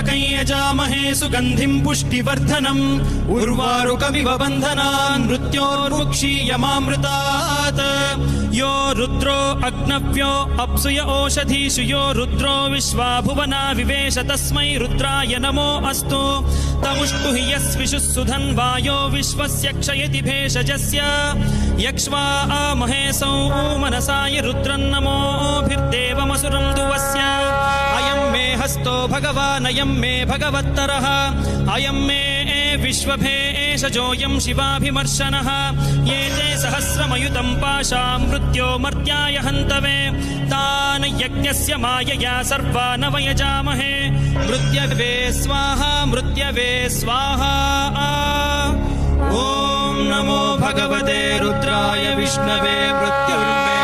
त्र्यम्बकं यजामहे सुगन्धिं पुष्टिवर्धनम् उर्वारुकमिव बन्धनान् मृत्योर्मुक्षीयमामृतात् यो रुद्रो अग्नव्यो अप्सुय ओषधीषु यो रुद्रो विश्वा भुवना विवेश तस्मै रुद्राय नमो अस्तु तमुष्टु हि यस्विषुः सुधन्वायो विश्वस्य क्षयति भेषजस्य यक्ष्वा महेशौ मनसाय रुद्रन्नमोभिर्देवमसुरं दुवस्य अयं मे हस्तो भगवान् अयं मे भगवत्तरः अयं मे विश्वभेषजोऽयं शिवाभिमर्शनः ये ते सहस्रमयुतं पाशां मृत्यो मर्त्याय हन्तवे तान् यज्ञस्य मायया सर्वान् वयजामहे मृत्यवे स्वाहा मृत्यवे स्वाहा ॐ नमो भगवते रुद्राय विष्णवे मृत्युर्मे